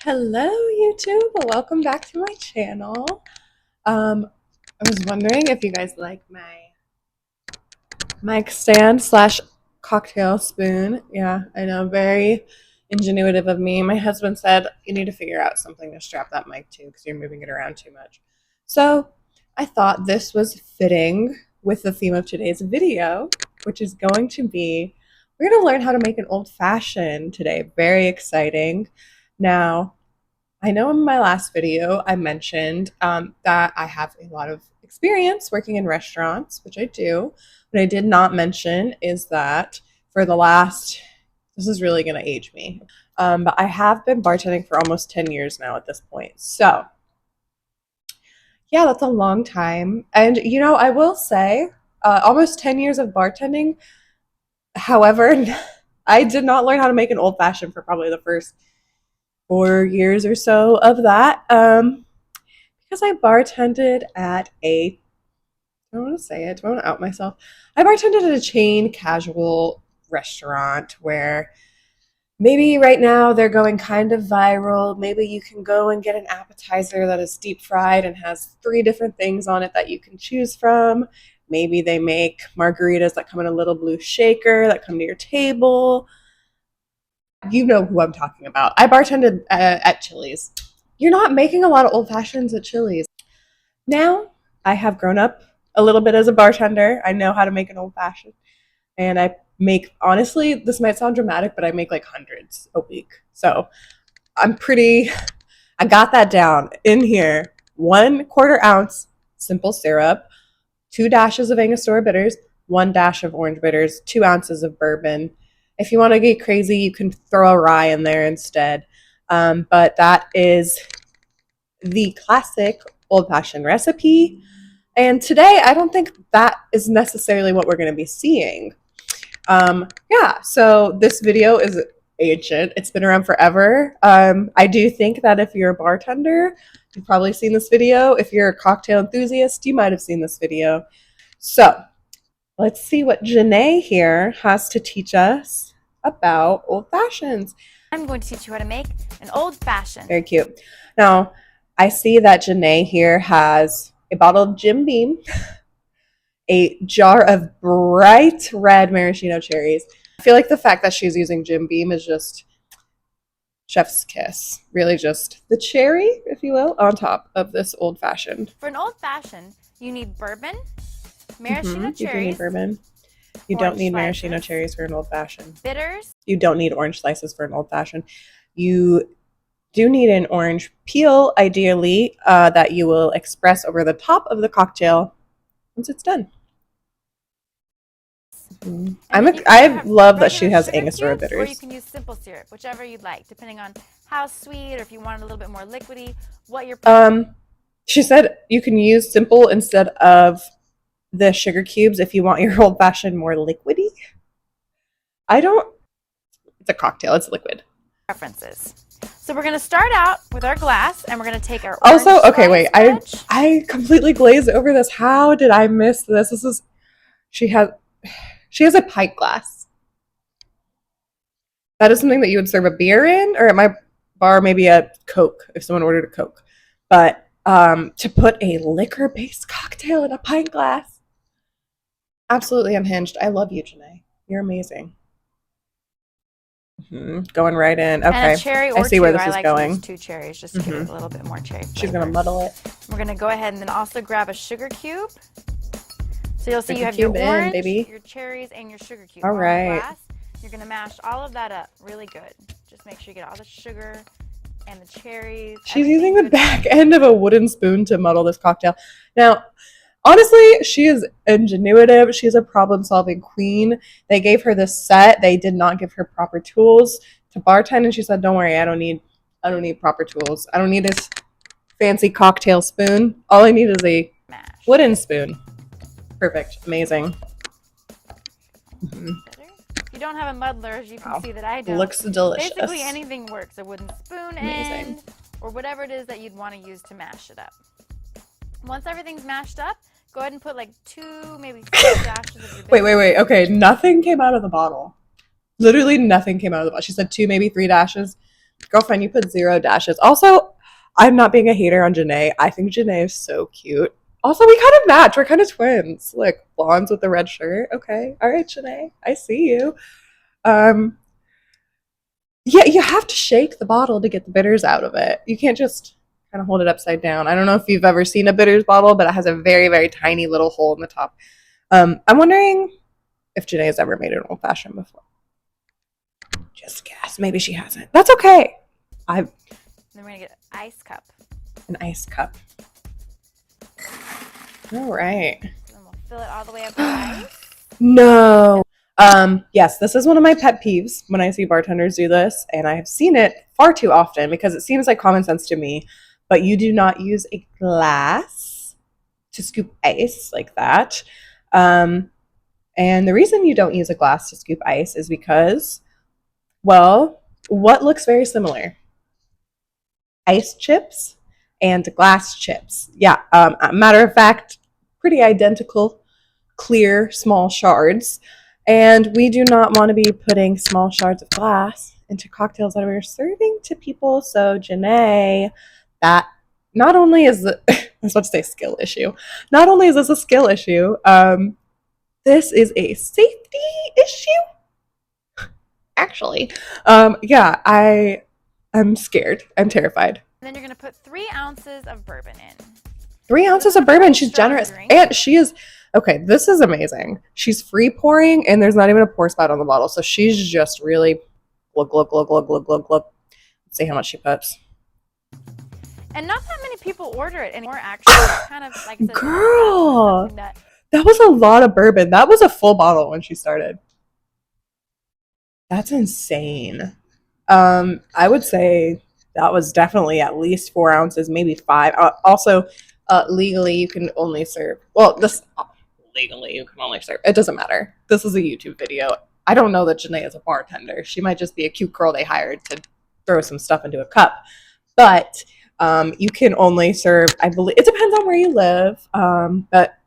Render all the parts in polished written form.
Hello YouTube, welcome back to my channel. I was wondering if you guys like my mic stand slash cocktail spoon. Yeah, I know, very ingenuitive of me. My husband said you need to figure out something to strap that mic to because you're moving it around too much. So I thought this was fitting with the theme of today's video, which is going to be, we're going to learn how to make an old fashioned today. Very exciting. Now, I know in my last video I mentioned that I have a lot of experience working in restaurants, which I do. What I did not mention is that for the last, this is really going to age me, but I have been bartending for almost 10 years now at this point. So, yeah, that's a long time. And, I will say almost 10 years of bartending. However, I did not learn how to make an old fashioned for probably the first 4 years or so of that because I bartended at I don't want to say it, do I want to out myself? I bartended at a chain casual restaurant where maybe right now they're going kind of viral. Maybe you can go and get an appetizer that is deep fried and has 3 different things on it that you can choose from. Maybe they make margaritas that come in a little blue shaker that come to your table. You know who I'm talking about. I bartended at Chili's. You're not making a lot of old fashions at Chili's. Now, I have grown up a little bit as a bartender. I know how to make an old fashioned. And I make, honestly, this might sound dramatic, but I make like hundreds a week. So I got that down in here. 1/4 ounce simple syrup, 2 dashes of Angostura bitters, 1 dash of orange bitters, 2 ounces of bourbon. If you want to get crazy, you can throw a rye in there instead. But that is the classic old-fashioned recipe. And today, I don't think that is necessarily what we're going to be seeing. Yeah, so this video is ancient. It's been around forever. I do think that if you're a bartender, you've probably seen this video. If you're a cocktail enthusiast, you might have seen this video. So let's see what JaNee here has to teach us about old fashions. I'm going to teach you how to make an old fashioned. Very cute. Now, I see that JaNee here has a bottle of Jim Beam, a jar of bright red maraschino cherries. I feel like the fact that she's using Jim Beam is just chef's kiss. Really just the cherry, if you will, on top of this old fashioned. For an old fashioned, you need bourbon, maraschino cherries. You do need bourbon. You don't need maraschino cherries for an old fashioned. Bitters. You don't need orange slices for an old fashioned. You do need an orange peel, ideally, that you will express over the top of the cocktail once it's done. I love that she has Angostura bitters. Or you can use simple syrup, whichever you'd like, depending on how sweet or if you want it a little bit more liquidy. What you're she said you can use simple instead of the sugar cubes if you want your old fashioned more liquidy. It's a cocktail, it's liquid. Preferences. So we're going to start out with our glass and we're going to take our okay, wait. I completely glazed over this. How did I miss this? She has a pint glass. That is something that you would serve a beer in, or at my bar, maybe a Coke if someone ordered a Coke. But to put a liquor-based cocktail in a pint glass, absolutely unhinged. I love you, JaNee. You're amazing. Going right in. Okay, and a cherry or I see where this is going. To use 2 cherries just to give it a little bit more cherry flavor. She's gonna muddle it. We're gonna go ahead and then also grab a sugar cube. So you'll see you have your orange, your cherries, and your sugar cube. All right. You're gonna mash all of that up really good. Just make sure you get all the sugar and the cherries. She's using the back end of a wooden spoon to muddle this cocktail. Now, honestly, she is ingenuitive. She's a problem-solving queen. They gave her this set. They did not give her proper tools to bartend, and she said, "Don't worry, I don't need proper tools. I don't need this fancy cocktail spoon. All I need is a wooden spoon." Perfect. Amazing. You don't have a muddler, as you can see that I don't. Looks delicious. Basically, anything works. A wooden spoon end or whatever it is that you'd want to use to mash it up. Once everything's mashed up, go ahead and put like 2, maybe 3 dashes of your bitters. Wait. Okay, nothing came out of the bottle. Literally nothing came out of the bottle. She said 2, maybe 3 dashes. Girlfriend, you put 0 dashes. Also, I'm not being a hater on JaNee. I think JaNee is so cute. Also, we kind of match. We're kind of twins. Like blondes with the red shirt. Okay. All right, JaNee. I see you. Um, yeah, you have to shake the bottle to get the bitters out of it. You can't just kind of hold it upside down. I don't know if you've ever seen a bitters bottle, but it has a very, very tiny little hole in the top. I'm wondering if JaNee has ever made an old fashioned before. Just guess. Maybe she hasn't. That's okay. Then we're gonna get an ice cup. An ice cup. All right. So then we'll fill it all the way up with ice. No. Yes, this is one of my pet peeves when I see bartenders do this, and I have seen it far too often because it seems like common sense to me, but you do not use a glass to scoop ice like that. And the reason you don't use a glass to scoop ice is because, well, what looks very similar? Ice chips and glass chips. Yeah, matter of fact, pretty identical, clear, small shards. And we do not want to be putting small shards of glass into cocktails that we're serving to people. So, JaNee, that not only is I was about to say skill issue. Not only is this a skill issue, this is a safety issue. Actually, yeah, I'm scared. I'm terrified. And then you're gonna put 3 ounces of bourbon in. 3 ounces of bourbon. She's generous, and she is. Okay, this is amazing. She's free pouring, and there's not even a pour spout on the bottle, so she's just really glug glug glug glug glug glug glug. Let's see how much she puts. And not that many people order it anymore. Actually, it's kind of like I said, girl, that was a lot of bourbon. That was a full bottle when she started. That's insane. I would say that was definitely at least 4 ounces, maybe 5. Also, legally, you can only serve. Well, this legally you can only serve. It doesn't matter. This is a YouTube video. I don't know that JaNee is a bartender. She might just be a cute girl they hired to throw some stuff into a cup. But you can only serve. I believe it depends on where you live. But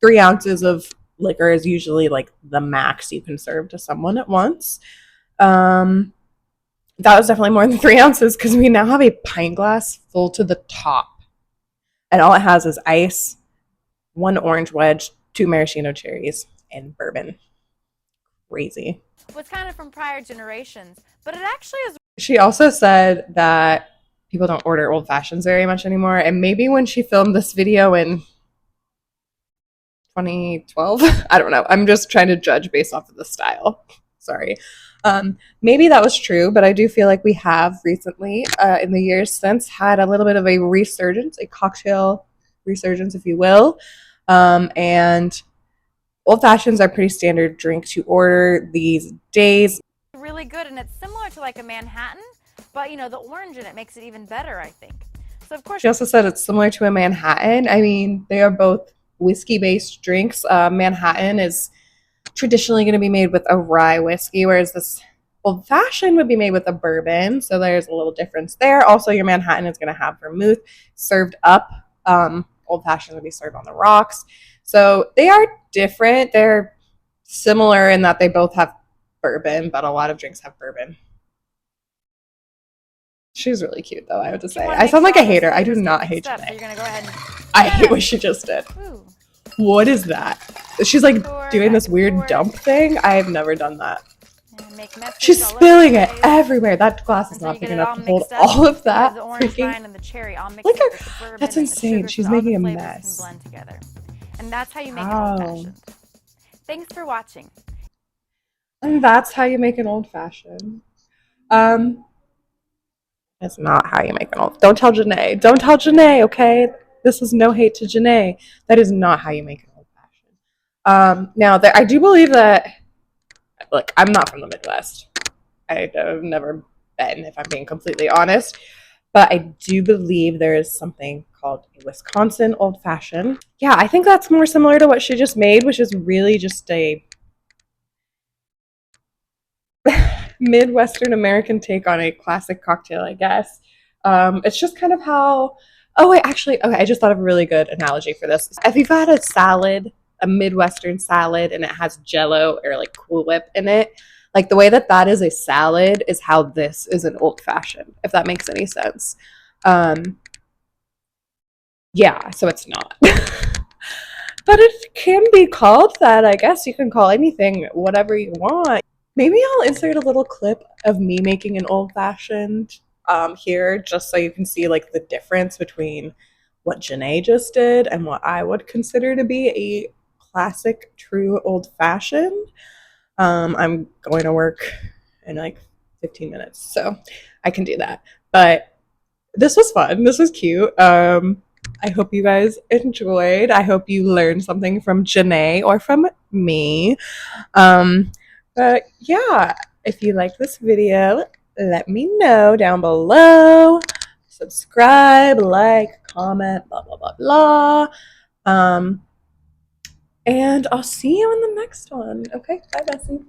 3 ounces of liquor is usually like the max you can serve to someone at once. That was definitely more than 3 ounces because we now have a pint glass full to the top. And all it has is ice, 1 orange wedge, 2 maraschino cherries, and bourbon. Crazy. Was kind of from prior generations, but it actually is. She also said that people don't order old fashions very much anymore. And maybe when she filmed this video in 2012, I don't know. I'm just trying to judge based off of the style. Sorry. Maybe that was true, but I do feel like we have recently, in the years since, had a little bit of a resurgence, a cocktail resurgence, if you will. And old fashions are pretty standard drink to order these days. Really good, and it's similar to like a Manhattan, but you know, the orange in it makes it even better, I think. So of course, she also said it's similar to a Manhattan. I mean, they are both whiskey-based drinks. Manhattan is traditionally going to be made with a rye whiskey, whereas this old fashioned would be made with a bourbon. So there's a little difference there. Also, your Manhattan is going to have vermouth served up. Old fashioned would be served on the rocks. So they are different. They're similar in that they both have bourbon, but a lot of drinks have bourbon. She's really cute, though, I have to say. I sound like a hater. I do not hate JaNee. So you're gonna go ahead and I hate what she just did. Ooh. What is that? She's like doing this weird dump thing. I have never done that. She's spilling it everywhere. That glass is not big enough to hold all of that. The orange rind and the cherry all mixed look with the bourbon. That's insane. She's making a mess. Blend together. And that's how you make an old fashioned. Thanks for watching. And that's how you make an old fashioned. That's not how you make an old. Don't tell JaNee. Don't tell JaNee, okay? This is no hate to JaNee. That is not how you make an old fashioned. Now, I do believe that, look, I'm not from the Midwest. I've never been, if I'm being completely honest. But I do believe there is something called a Wisconsin old fashioned. Yeah, I think that's more similar to what she just made, which is really just a Midwestern American take on a classic cocktail, I guess. It's just kind of how. Oh, wait, actually, okay, I just thought of a really good analogy for this. If you've had a salad, a Midwestern salad, and it has Jell-O or like Cool Whip in it, Like the way that that is a salad is how this is an old fashioned, if that makes any sense. Yeah, so it's not. But it can be called that. I guess you can call anything whatever you want. Maybe I'll insert a little clip of me making an old fashioned here, just so you can see like the difference between what JaNee just did and what I would consider to be a classic, true old fashioned. I'm going to work in like 15 minutes, so I can do that. But this was fun. This was cute. I hope you guys enjoyed. I hope you learned something from JaNee or from me. Um, but yeah, if you like this video, let me know down below. Subscribe, like, comment, blah, blah, blah, blah. And I'll see you in the next one. Okay, bye, Bessie.